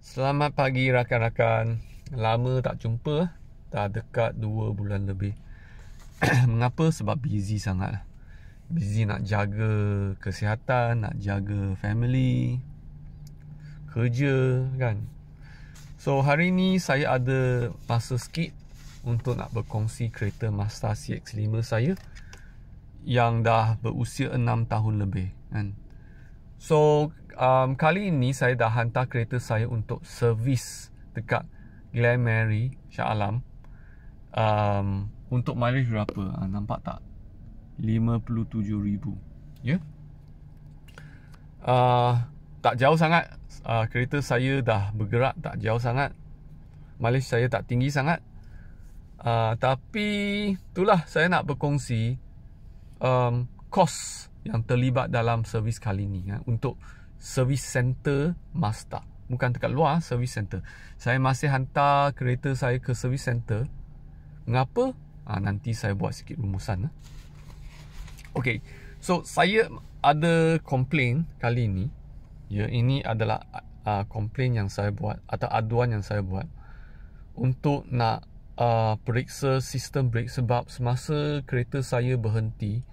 Selamat pagi rakan-rakan. Lama tak jumpa. Dah dekat 2 bulan lebih. Mengapa? Sebab busy sangat. Busy nak jaga kesihatan, nak jaga family, kerja kan. So hari ni saya ada masa sikit untuk nak berkongsi kereta Mazda CX-5 saya yang dah berusia 6 tahun lebih kan. So kali ini saya dah hantar kereta saya untuk servis dekat Glen Mary, Shah Alam. Untuk mileage berapa? Nampak tak? 57,000. Ya? Tak jauh sangat. Kereta saya dah bergerak tak jauh sangat. Mileage saya tak tinggi sangat. Tapi itulah saya nak berkongsi kos yang terlibat dalam servis kali ni untuk servis center Mazda. Bukan dekat luar, servis center. Saya masih hantar kereta saya ke servis center. Mengapa? Nanti saya buat sikit rumusan. Okay, so saya ada komplain kali ni. Ya, ini adalah komplain yang saya buat atau aduan yang saya buat untuk nak periksa sistem brake, sebab semasa kereta saya berhenti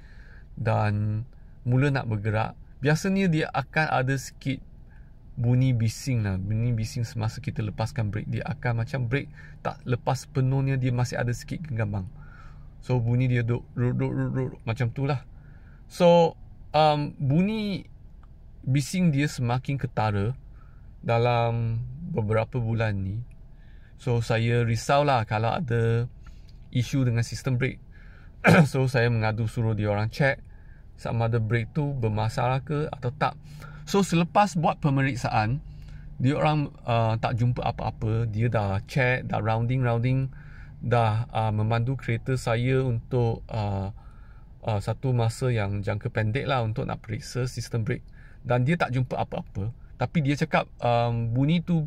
dan mula nak bergerak, biasanya dia akan ada sikit bunyi bising lah. Bunyi bising semasa kita lepaskan brake. Dia akan macam brake tak lepas penuhnya, dia masih ada sikit genggaman. So bunyi dia duk macam tu lah. So bunyi bising dia semakin ketara dalam beberapa bulan ni. So saya risau lah kalau ada isu dengan sistem brake. So saya mengadu, suruh dia orang check sama ada brake tu bermasalah ke atau tak. So selepas buat pemeriksaan, dia orang tak jumpa apa-apa. Dia dah check, dah rounding, dah memandu kereta saya untuk satu masa yang jangka pendek lah untuk nak periksa sistem brake. Dan dia tak jumpa apa-apa. Tapi dia cakap bunyi tu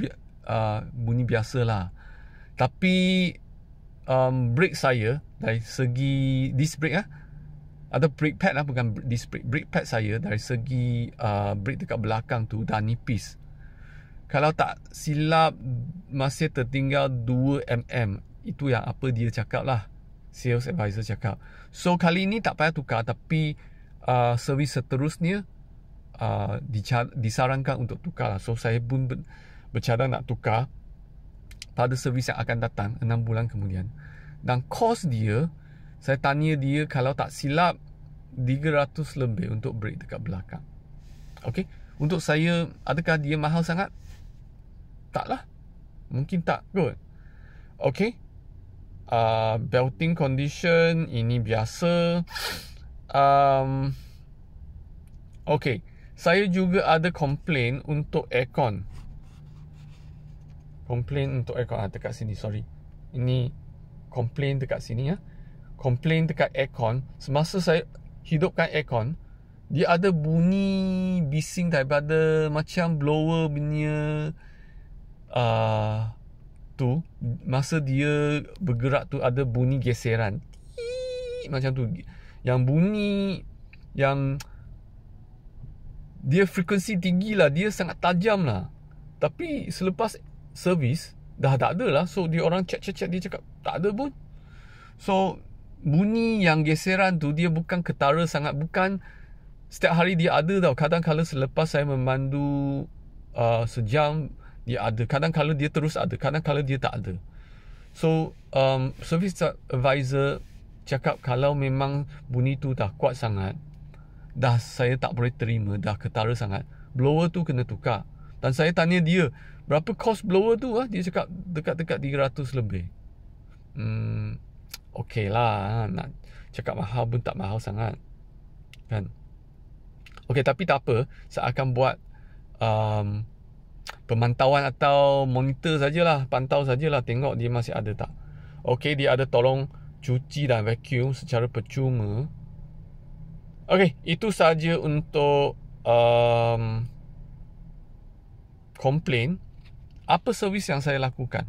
bunyi biasa lah. Tapi brake saya dari segi disc brake ada brake pad lah, bukan disc brake. Brake pad saya dari segi brake dekat belakang tu dah nipis. Kalau tak silap masih tertinggal 2mm. Itu yang apa dia cakap lah, sales advisor cakap. So kali ni tak payah tukar, tapi servis seterusnya disarankan untuk tukar lah. So saya pun bercadang nak tukar pada servis yang akan datang 6 bulan kemudian. Dan kos dia, saya tanya dia, kalau tak silap 300 lebih untuk brake dekat belakang. Okay, untuk saya, adakah dia mahal sangat? Taklah, mungkin tak kot. Okay, belting condition ini biasa. Okay, saya juga ada komplain untuk aircon. Dekat sini, sorry. Ini komplain dekat sini Komplain dekat aircon. Semasa saya hidupkan aircon, dia ada bunyi bising daripada macam blower punya tu. Masa dia bergerak tu ada bunyi geseran macam tu. Yang bunyi yang dia frekuensi tinggi lah, dia sangat tajam lah. Tapi selepas servis dah tak ada lah. So dia orang check, dia cakap tak ada pun. So bunyi yang geseran tu dia bukan ketara sangat, bukan setiap hari dia ada tau. Kadang-kadang selepas saya memandu sejam dia ada, kadang-kadang dia terus ada, kadang-kadang dia tak ada. So service advisor cakap kalau memang bunyi tu dah kuat sangat, dah saya tak boleh terima, dah ketara sangat, blower tu kena tukar. Dan saya tanya dia, berapa kos blower tu? Dia cakap dekat-dekat 300 lebih. Okey lah, nak cakap mahal pun tak mahal sangat kan. Okey, tapi tak apa, saya akan buat pemantauan atau monitor sajalah, pantau sajalah, tengok dia masih ada tak. Okey, dia ada tolong cuci dan vacuum secara percuma. Okey, itu saja untuk komplain. Apa servis yang saya lakukan?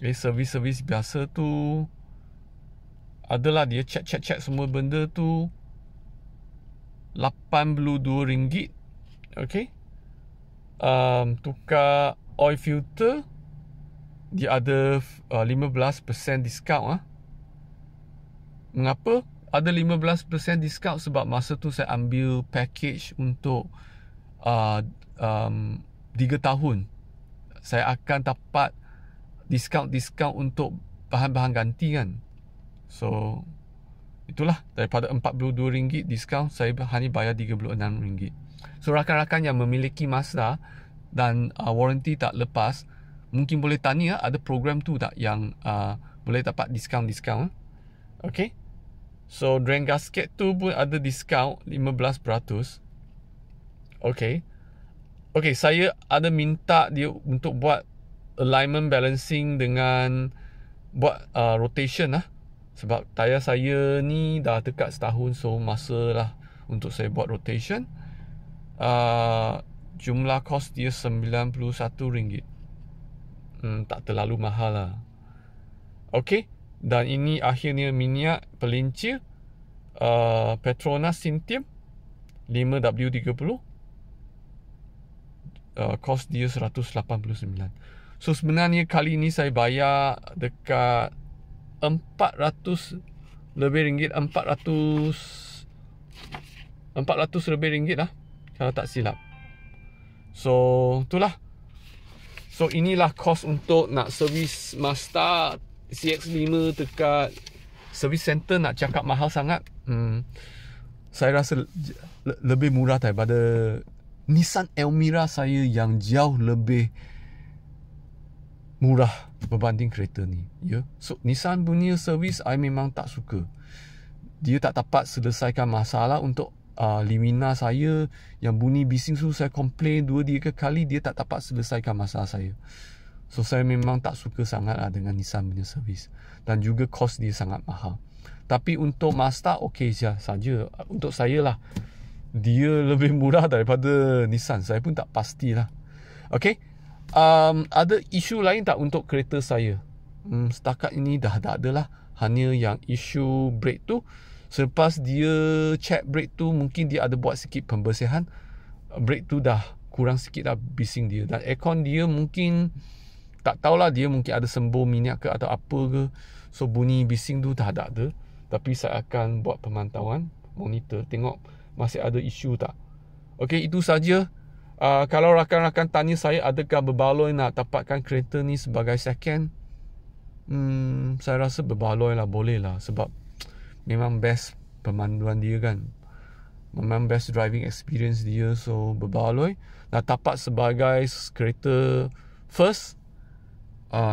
Servis biasa tu adalah dia check semua benda tu RM82. Okay, tukar oil filter dia ada 15% discount. Mengapa ada 15% discount? Sebab masa tu saya ambil package untuk 3 tahun. Saya akan dapat diskaun untuk bahan-bahan ganti kan. So itulah, daripada RM42 diskaun, saya hanya bayar RM36. So rakan-rakan yang memiliki Mazda dan warranty tak lepas, mungkin boleh tanya ada program tu tak yang boleh dapat diskaun. Okay. So drain gasket tu pun ada diskaun 15%. Okay. Okay, saya ada minta dia untuk buat alignment balancing dengan buat rotation lah. Sebab tayar saya ni dah dekat setahun, so masa lah untuk saya buat rotation. Jumlah kos dia RM91. Tak terlalu mahal lah. Okay, dan ini akhirnya minyak pelincir Petronas Cintium 5W30. Kos dia RM189. So sebenarnya kali ni saya bayar dekat RM400 lebih, RM400 lebih lah, kalau tak silap. So itulah. So inilah kos untuk nak servis Mazda CX-5 dekat service center. Nak cakap mahal sangat, saya rasa lebih murah daripada Nissan Almera saya yang jauh lebih murah berbanding kereta ni. So Nissan punya servis I memang tak suka. Dia tak dapat selesaikan masalah untuk limina saya yang bunyi bising tu. Saya komplain 2-3 kali, dia tak dapat selesaikan masalah saya. So saya memang tak suka sangat dengan Nissan punya servis. Dan juga kos dia sangat mahal. Tapi untuk Mazda okey saja. Untuk saya lah, dia lebih murah daripada Nissan. Saya pun tak pastilah. Okay. Ada isu lain tak untuk kereta saya? Setakat ini dah tak ada lah. Hanya yang isu brake tu. Selepas dia check brake tu, mungkin dia ada buat sikit pembersihan. Brake tu dah kurang sikit dah bising dia. Dan aircon dia mungkin, tak tahulah, dia mungkin ada sembur minyak ke atau apa ke. So bunyi bising tu dah ada. Tapi saya akan buat pemantauan, monitor, tengok masih ada isu tak. Okey, itu saja. Kalau rakan-rakan tanya saya adakah berbaloi nak dapatkan kereta ni sebagai second, saya rasa berbaloi lah, boleh lah. Sebab memang best pemanduan dia kan, memang best driving experience dia. So berbaloi nak dapat sebagai kereta first,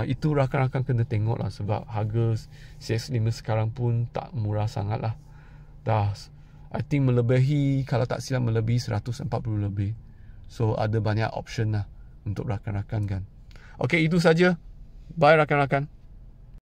itu rakan-rakan kena tengok lah. Sebab harga CX-5 sekarang pun tak murah sangat lah. Dah, I think melebihi, kalau tak silap melebihi 140 lebih. So ada banyak option lah untuk rakan-rakan kan. Okay, itu saja. Bye rakan-rakan.